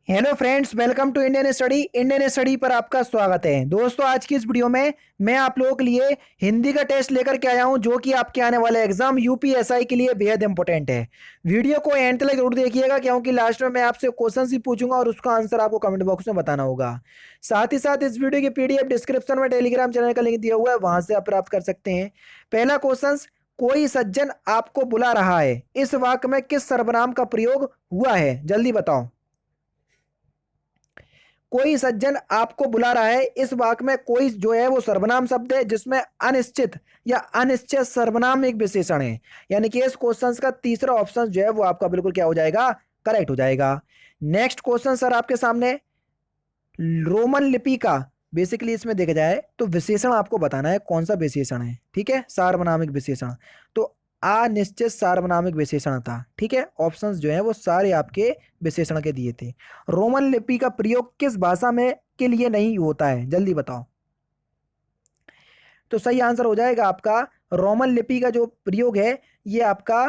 Hello friends, welcome to Indian study पर आपका स्वागत है। दोस्तों, आज की इस वीडियो में मैं आप लोगों के लिए हिंदी का टेस्ट लेकर के आया हूं, जो कि आपके आने वाले एग्जाम यूपीएसआई के लिए बेहद इंपॉर्टेंट है। वीडियो को एंड तक जरूर देखिएगा, क्योंकि लास्ट में मैं आपसे क्वेश्चन ही पूछूंगा और उसका आंसर आपको कमेंट बॉक्स में बताना होगा। साथ ही साथ इस वीडियो की पीडीएफ डिस्क्रिप्शन में टेलीग्राम चैनल का लिंक दिया हुआ है, वहां से आप प्राप्त कर सकते हैं। पहला क्वेश्चन, कोई सज्जन आपको बुला रहा है, इस वाक्य में किस सर्वनाम का प्रयोग हुआ है? जल्दी बताओ। कोई सज्जन आपको बुला रहा है, इस वाक्य में कोई जो है वो सर्वनाम शब्द है, जिसमें अनिश्चित या अनिश्चित सर्वनाम एक विशेषण है। यानी कि इस क्वेश्चन का तीसरा ऑप्शन जो है वो आपका बिल्कुल क्या हो जाएगा? करेक्ट हो जाएगा। नेक्स्ट क्वेश्चन सर आपके सामने, रोमन लिपि का बेसिकली इसमें देखा जाए तो विशेषण आपको बताना है, कौन सा विशेषण है। ठीक है, सार्वनामिक विशेषण। तो अनिश्चित सार्वनामिक विशेषण था। ठीक है, ऑप्शंस जो है वो सारे आपके विशेषण के दिए थे। रोमन लिपि का प्रयोग किस भाषा में के लिए नहीं होता है? जल्दी बताओ। तो सही आंसर हो जाएगा आपका, रोमन लिपि का जो प्रयोग है ये आपका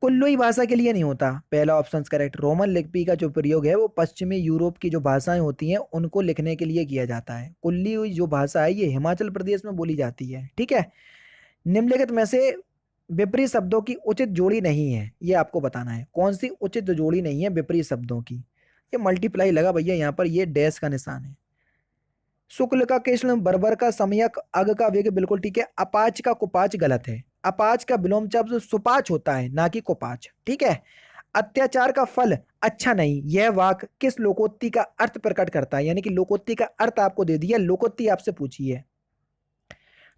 कुल्लुई भाषा के लिए नहीं होता। पहला ऑप्शन करेक्ट। रोमन लिपि का जो प्रयोग है वो पश्चिमी यूरोप की जो भाषाएं होती हैं उनको लिखने के लिए किया जाता है। कुल्लुई जो भाषा है ये हिमाचल प्रदेश में बोली जाती है। ठीक है। निम्नलिखित में से विपरीत शब्दों की उचित जोड़ी नहीं है, ये आपको बताना है। कौन सी उचित जोड़ी नहीं है विपरीत शब्दों की? ये मल्टीप्लाई लगा भैया, यहाँ पर ये डैश का निशान है। शुक्ल का कृष्ण, बर्बर का समयक, अग का वेग बिल्कुल ठीक है। अपाच का कुपाच गलत है। अपाच का विलोम शब्द सुपाच होता है, ना कि कुपाच। ठीक है। अत्याचार का फल अच्छा नहीं, यह वाक्य किस लोकोक्ति का अर्थ प्रकट करता है? यानी कि लोकोक्ति का अर्थ आपको दे दिया, लोकोक्ति आपसे पूछी है।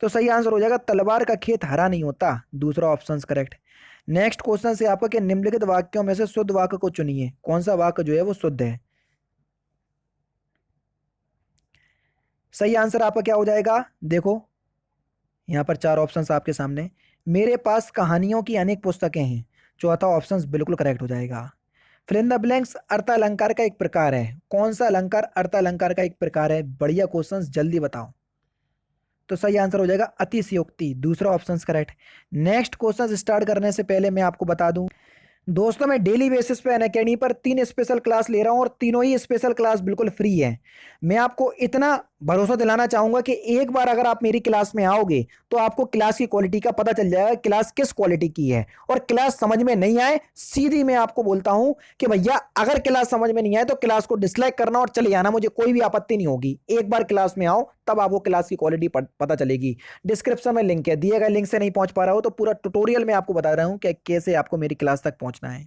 तो सही आंसर हो जाएगा, तलवार का खेत हरा नहीं होता। दूसरा ऑप्शन करेक्ट। नेक्स्ट क्वेश्चन से आपका कि निम्नलिखित वाक्यों में से शुद्ध वाक्य को चुनिए, कौन सा वाक्य जो है वो शुद्ध है? सही आंसर आपका क्या हो जाएगा? देखो, यहाँ पर चार ऑप्शंस आपके सामने। मेरे पास कहानियों की अनेक पुस्तकें हैं, चौथा ऑप्शन बिल्कुल करेक्ट हो जाएगा। फिल इन द ब्लैंक्स अर्थ अलंकार का एक प्रकार है, कौन सा अलंकार अर्थ अलंकार का एक प्रकार है? बढ़िया क्वेश्चन, जल्दी बताओ। तो सही आंसर हो जाएगा अतिशयोक्ति। दूसरा option correct. Next question start करने से पहले मैं आपको बता दूं, दोस्तों मैं डेली बेसिस पे अनअकैडमी पर 3 स्पेशल क्लास ले रहा हूं और तीनों ही स्पेशल क्लास बिल्कुल फ्री है। मैं आपको इतना भरोसा दिलाना चाहूंगा कि एक बार अगर आप मेरी क्लास में आओगे तो आपको क्लास की क्वालिटी का पता चल जाएगा, क्लास किस क्वालिटी की है। और क्लास समझ में नहीं आए, सीधी मैं आपको बोलता हूं कि भैया अगर क्लास समझ में नहीं आए तो क्लास को डिसलाइक करना और चले जाना, मुझे कोई भी आपत्ति नहीं होगी। एक बार क्लास में आओ तब आपको क्लास की क्वालिटी पता चलेगी। डिस्क्रिप्शन में लिंक है, दिए गए लिंक से नहीं पहुंच पा रहा हो तो पूरा ट्यूटोरियल में आपको बता रहा हूं कि कैसे आपको मेरी क्लास तक पहुंचना है।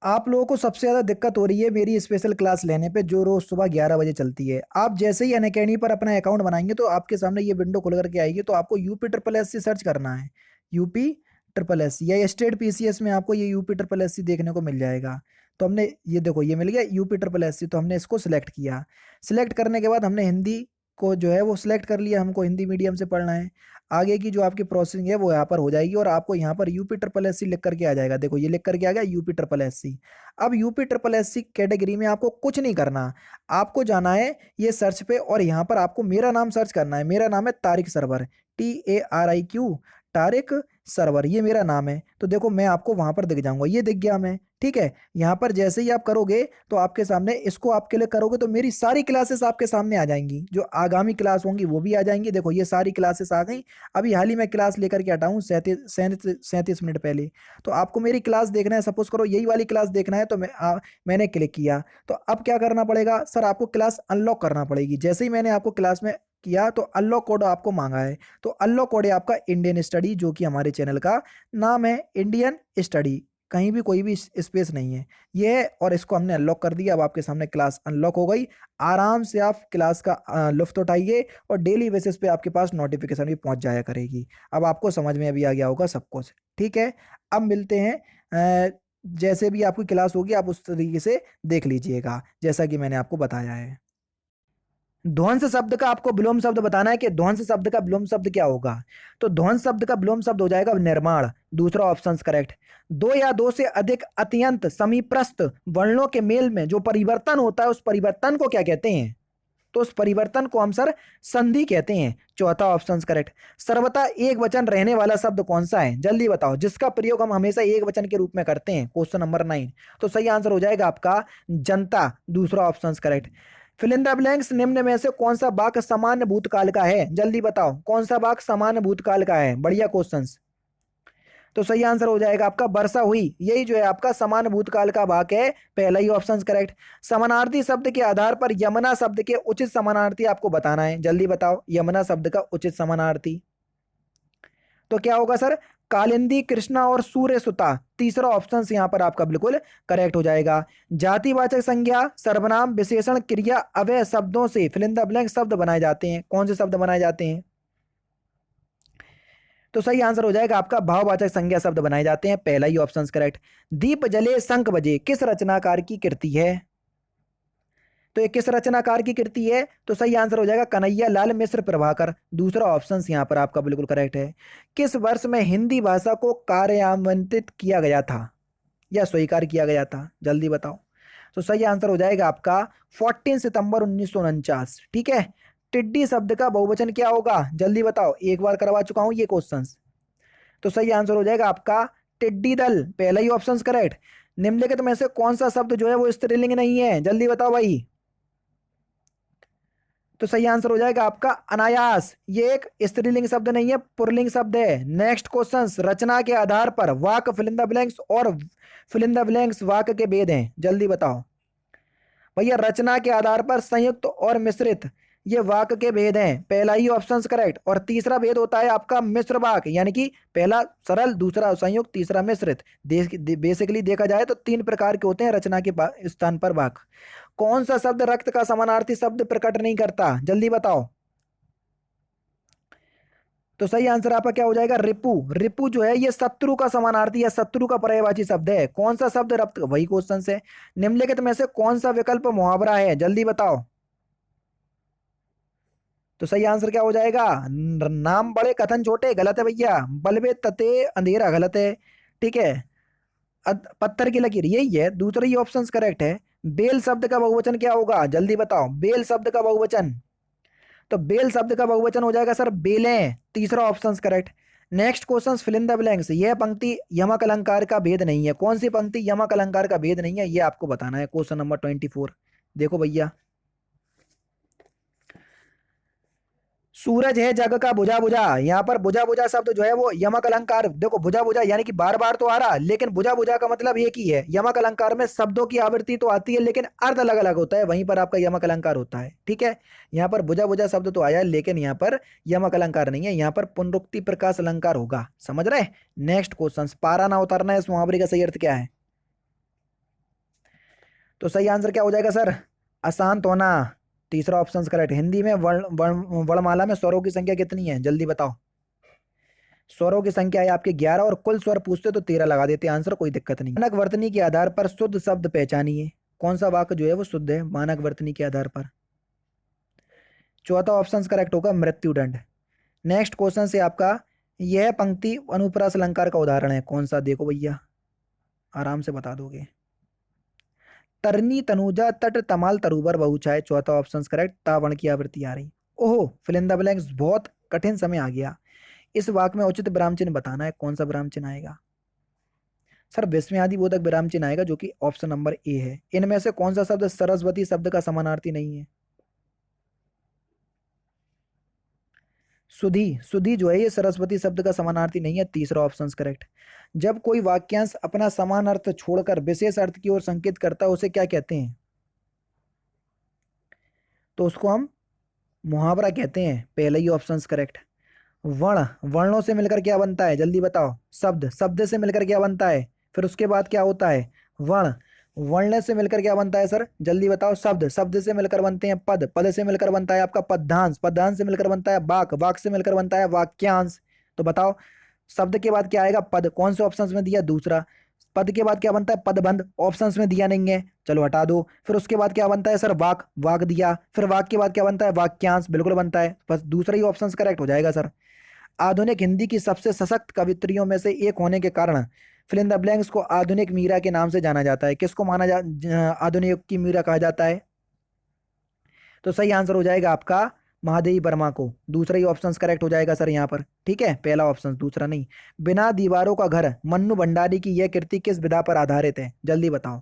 आप लोगों को सबसे ज़्यादा दिक्कत हो रही है मेरी स्पेशल क्लास लेने पे, जो रोज़ सुबह 11 बजे चलती है। आप जैसे ही अनअकैडमी पर अपना अकाउंट बनाएंगे तो आपके सामने ये विंडो खुल करके आएगी, तो आपको UP triple S C search करना है। यूपी ट्रिपल एस सी या स्टेट पीसीएस में आपको ये यूपी ट्रिपल एस सी देखने को मिल जाएगा। तो हमने ये देखो, ये मिल गया यूपी ट्रिपल एस सी, तो हमने इसको सिलेक्ट किया। सिलेक्ट करने के बाद हमने हिंदी को जो है वो सिलेक्ट कर लिया, हमको हिंदी मीडियम से पढ़ना है। आगे की जो आपकी प्रोसेसिंग है वो यहाँ पर हो जाएगी और आपको यहाँ पर यूपी ट्रिपल एस सी लिख करके आ जाएगा। देखो ये लिख करके आ गया यूपी ट्रिपल एस सी। अब UP triple S C category में आपको कुछ नहीं करना, आपको जाना है ये सर्च पे और यहाँ पर आपको मेरा नाम सर्च करना है। मेरा नाम है तारिक सरवर, TARIQ, तारिक सरवर, ये मेरा नाम है। तो देखो मैं आपको वहां पर दिख जाऊंगा, ये दिख गया मैं। ठीक है, यहाँ पर जैसे ही आप करोगे तो आपके सामने इसको आप क्लिक करोगे तो मेरी सारी क्लासेस आपके सामने आ जाएंगी, जो आगामी क्लास होंगी वो भी आ जाएंगी। देखो ये सारी क्लासेस आ गई। अभी हाल ही में क्लास लेकर के हटा हूँ 37 मिनट पहले। तो आपको मेरी क्लास देखना है, सपोज करो यही वाली क्लास देखना है, तो मैंने क्लिक किया। तो अब क्या करना पड़ेगा सर? आपको क्लास अनलॉक करना पड़ेगी। जैसे ही मैंने आपको क्लास में किया तो अनलॉक कोड आपको मांगा है। तो अनलॉक कोड है आपका इंडियन स्टडी, जो कि हमारे चैनल का नाम है इंडियन स्टडी, कहीं भी कोई भी स्पेस नहीं है ये है। और इसको हमने अनलॉक कर दिया। अब आपके सामने क्लास अनलॉक हो गई। आराम से आप क्लास का लुफ्त उठाइए और डेली बेसिस पे आपके पास नोटिफिकेशन भी पहुंच जाया करेगी। अब आपको समझ में अभी आ गया होगा सब कुछ। ठीक है, अब मिलते हैं। जैसे भी आपकी क्लास होगी आप उस तरीके से देख लीजिएगा, जैसा कि मैंने आपको बताया है। ध्वंस शब्द का आपको विलोम शब्द बताना है कि ध्वंस शब्द का विलोम शब्द क्या होगा। तो ध्वंस शब्द का विलोम शब्द हो जाएगा निर्माण। दूसरा ऑप्शन करेक्ट। दो या दो से अधिक अत्यंत समीपस्थ वर्णों के मेल में जो परिवर्तन होता है उस परिवर्तन को क्या कहते हैं? तो उस परिवर्तन को हम सर संधि कहते हैं। चौथा ऑप्शन करेक्ट। सर्वथा एक वचन रहने वाला शब्द कौन सा है, जल्दी बताओ, जिसका प्रयोग हम हमेशा एक वचन के रूप में करते हैं, क्वेश्चन नंबर 9। तो सही आंसर हो जाएगा आपका जनता, दूसरा option correct. Fill in the blanks निम्न में से कौन सा वाक्य सामान्य भूतकाल का है, जल्दी बताओ कौन सा वाक्य सामान्य भूतकाल का है, बढ़िया क्वेश्चन। तो सही आंसर हो जाएगा आपका वर्षा हुई, यही जो है आपका समान भूतकाल का वाक्य है, पहला ही ऑप्शन करेक्ट। समानार्थी शब्द के आधार पर यमुना शब्द के उचित समानार्थी आपको बताना है, जल्दी बताओ यमुना शब्द का उचित समानार्थी। तो क्या होगा सर, कालिंदी, कृष्णा और सूर्य सुता, तीसरा ऑप्शन यहाँ पर आपका बिल्कुल करेक्ट हो जाएगा। जातिवाचक संज्ञा, सर्वनाम, विशेषण, क्रिया, अव्यय शब्दों से फिल इन द ब्लैंक शब्द बनाए जाते हैं, कौन से शब्द बनाए जाते हैं। तो सही आंसर हो जाएगा आपका भाववाचक संज्ञा शब्द बनाए जाते हैं, पहला ही ऑप्शन करेक्ट। दीप जले शंख बजे किस रचनाकार की कृति है, तो ये किस रचनाकार की कृति है, तो सही आंसर हो जाएगा कन्हैया लाल मिश्र प्रभाकर, दूसरा ऑप्शन यहाँ पर आपका बिल्कुल करेक्ट है। किस वर्ष में हिंदी भाषा को कार्यान्वित किया गया था या स्वीकार किया गया था, जल्दी बताओ। तो सही आंसर हो जाएगा आपका 14 सितंबर 1949, ठीक है। टिड्डी शब्द का बहुवचन क्या होगा, जल्दी बताओ, एक बार करवा चुका हूं ये क्वेश्चन। तो सही आंसर हो जाएगा आपका टिड्डी दल, पहला ही ऑप्शन करेक्ट। निम्नलिखित में से कौन सा शब्द जो है वो स्त्रीलिंग नहीं है, जल्दी बताओ भाई। तो सही आंसर हो जाएगा आपका अनायास, ये एक स्त्रीलिंग शब्द नहीं है, पुल्लिंग शब्द है। नेक्स्ट क्वेश्चन, रचना के आधार पर वाक्य फिल इन द ब्लैंक्स और फिल इन द ब्लैंक्स वाक्य के भेद हैं, जल्दी बताओ भैया। रचना के आधार पर संयुक्त और मिश्रित, ये वाक्य के भेद हैं, पहला ही ऑप्शन करेक्ट। और तीसरा भेद होता है आपका मिश्र वाक्य, यानी कि पहला सरल, दूसरा संयुक्त, तीसरा मिश्रित। बेसिकली देखा जाए तो तीन प्रकार के होते हैं रचना के स्थान पर वाक्य। कौन सा शब्द रक्त का समानार्थी शब्द प्रकट नहीं करता, जल्दी बताओ। तो सही आंसर आपका क्या हो जाएगा, रिपु। रिपु जो है ये शत्रु का समानार्थी या शत्रु का पर्यायवाची शब्द है, कौन सा शब्द रक्त, वही क्वेश्चन से। निम्नलिखित में से कौन सा विकल्प मुहावरा है, जल्दी बताओ। तो सही आंसर क्या हो जाएगा, नाम बड़े कथन छोटे, गलत है भैया। बलबे तते अंधेरा, गलत है, ठीक है। पत्थर की लकीर, यही है, दूसरा ही ऑप्शन करेक्ट है। बेल शब्द का बहुवचन क्या होगा, जल्दी बताओ, बेल शब्द का बहुवचन। तो बेल शब्द का बहुवचन हो जाएगा सर बेलें, तीसरा option correct. Next question fill in the blanks, यह पंक्ति यमक अलंकार का भेद नहीं है, कौन सी पंक्ति यमक अलंकार का भेद नहीं है, ये आपको बताना है, क्वेश्चन नंबर 24। देखो भैया, सूरज है जग का बुझा बुझा, यहाँ पर बुझा बुझा शब्द जो है वो यमक अलंकार, देखो बुझा बुझा यानी कि बार बार तो आ रहा, लेकिन बुझा बुझा का मतलब एक ही है। यमक अलंकार में शब्दों की आवृत्ति तो आती है लेकिन अर्थ अलग अलग होता है, वहीं पर आपका यमक अलंकार होता है, ठीक है। यहाँ पर बुझा बुझा शब्द तो आया लेकिन यहाँ पर यमक अलंकार नहीं है, यहाँ पर पुनरुक्ति प्रकाश अलंकार होगा, समझ रहे। नेक्स्ट क्वेश्चन, पारा ना उतरना है इस मुहावरे का सही अर्थ क्या है। तो सही आंसर क्या हो जाएगा सर, अशांत होना, तीसरा ऑप्शन करेक्ट। हिंदी में वर्णमाला में स्वरों की संख्या कितनी है, जल्दी बताओ। स्वरों की संख्या है आपके 11 और कुल स्वर पूछते तो 13 लगा देते आंसर, कोई दिक्कत नहीं। मानक वर्तनी के आधार पर शुद्ध शब्द पहचानिए, कौन सा वाक्य जो है वो शुद्ध है मानक वर्तनी के आधार पर। चौथा ऑप्शन करेक्ट होगा मृत्युदंड। नेक्स्ट क्वेश्चन से आपका, यह पंक्ति अनुप्रास अलंकार का उदाहरण है, कौन सा, देखो भैया आराम से बता दोगे। तरनी तनुजा तट तमाल तरुबर बहुछाए, चौथा ऑप्शन करेक्ट, तावण की आवृत्ति आ रही। ओहो, फिल इन द ब्लैंक्स, बहुत कठिन समय आ गया। इस वाक्य में उचित विराम चिन्ह बताना है, कौन सा विराम चिन्ह आएगा सर, विस्मयादि बोधक विराम चिन्ह आएगा जो कि ऑप्शन नंबर ए है। इनमें से कौन सा शब्द सरस्वती शब्द का समानार्थी नहीं है। सुधी, सुधी जो है ये सरस्वती शब्द का समानार्थी नहीं है, तीसरा ऑप्शन करेक्ट। जब कोई वाक्यांश अपना समान अर्थ छोड़कर विशेष अर्थ की ओर संकेत करता है उसे क्या कहते हैं, तो उसको हम मुहावरा कहते हैं, पहला ही ऑप्शन करेक्ट। वर्ण, वर्णों से मिलकर क्या बनता है, जल्दी बताओ। शब्द, शब्द से मिलकर क्या बनता है, फिर उसके बाद क्या होता है, वर्ण, वर्ण से मिलकर क्या बनता है सर, जल्दी बताओ। शब्द, शब्द से मिलकर बनते हैं पद, पद से मिलकर बनता है आपका पदधांश, पदधांश से मिलकर बनता है वाक, वाक से मिलकर बनता है वाक्यांश। तो बताओ, शब्द के बाद क्या आएगा, पद, कौन से ऑप्शन में दिया, दूसरा। पद के बाद क्या बनता है, पदबंध, ऑप्शंस में दिया नहीं है, चलो हटा दो। फिर उसके बाद क्या बनता है सर, वाक, वाक दिया। फिर वाक के बाद क्या बनता है, वाक्यांश, बिल्कुल बनता है, बस दूसरा ही ऑप्शन करेक्ट हो जाएगा सर। आधुनिक हिंदी की सबसे सशक्त कवित्रियों में से एक होने के कारण फिल इन द ब्लैंक्स को आधुनिक मीरा के नाम से जाना जाता है, किसको माना आधुनिक की मीरा कहा जाता है। तो सही आंसर हो जाएगा आपका महादेवी वर्मा को, दूसरा ही ऑप्शन करेक्ट हो जाएगा सर यहाँ पर। ठीक है, पहला ऑप्शन, दूसरा नहीं। बिना दीवारों का घर, मन्नू भंडारी की यह कृति किस विधा पर आधारित है, जल्दी बताओ।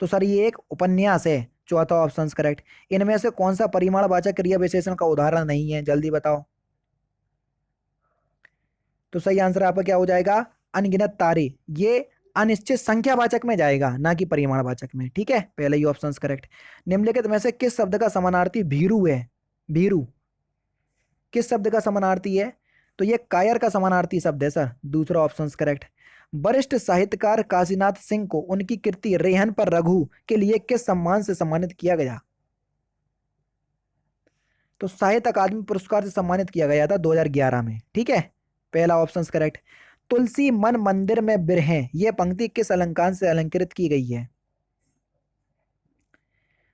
तो सर ये एक उपन्यास है, चौथा ऑप्शन करेक्ट। इनमें से कौन सा परिमाणवाचक क्रिया विशेषण का उदाहरण नहीं है, जल्दी बताओ। तो सही आंसर आपका क्या हो जाएगा, अनगिनत तारे। ये अनिश्चित संख्यावाचक में जाएगा, ना कि परिमाणवाचक में। ठीक है, पहले ही ऑप्शन करेक्ट। निम्नलिखित में से किस शब्द का समानार्थी भीरू है, भीरू किस शब्द का समानार्थी है, तो ये कायर का समानार्थी शब्द है सर, दूसरा ऑप्शन करेक्ट। वरिष्ठ साहित्यकार काशीनाथ सिंह को उनकी कृति रेहन पर रघु के लिए किस सम्मान से सम्मानित किया गया, तो साहित्य अकादमी पुरस्कार से सम्मानित किया गया था 2011 में। ठीक है, पहला ऑप्शन करेक्ट। तुलसी मन मंदिर में बिरहें, यह पंक्ति किस अलंकार से अलंकृत की गई है,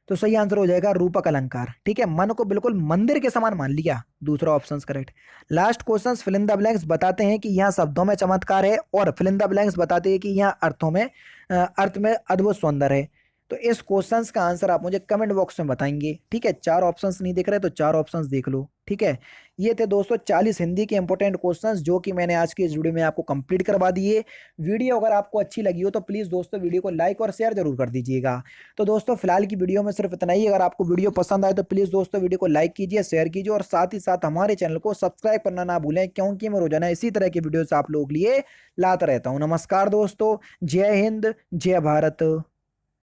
तो सही आंसर हो जाएगा रूपक अलंकार। ठीक है, मन को बिल्कुल मंदिर के समान मान लिया, दूसरा option correct. Last question fill in the blanks बताते हैं कि यहाँ शब्दों में चमत्कार है, और फिल इन द ब्लैंक्स बताते हैं कि यहाँ अर्थों में अर्थ में अद्भुत सौंदर्य है। तो इस क्वेश्चंस का आंसर आप मुझे कमेंट बॉक्स में बताएंगे। ठीक है, चार ऑप्शंस नहीं दिख रहे तो चार ऑप्शंस देख लो। ठीक है, ये थे दोस्तों 40 हिंदी के इंपॉर्टेंट क्वेश्चंस जो कि मैंने आज की इस वीडियो में आपको कंप्लीट करवा दिए। वीडियो अगर आपको अच्छी लगी हो तो प्लीज़ दोस्तों वीडियो को लाइक और शेयर जरूर कर दीजिएगा। तो दोस्तों फिलहाल की वीडियो में सिर्फ इतना ही। अगर आपको वीडियो पसंद आए तो प्लीज़ दोस्तों वीडियो को लाइक कीजिए, शेयर कीजिए, और साथ ही साथ हमारे चैनल को सब्सक्राइब करना ना भूलें, क्योंकि मैं रोजाना इसी तरह की वीडियोस आप लोगों के लिए लाता रहता हूँ। नमस्कार दोस्तों, जय हिंद, जय भारत।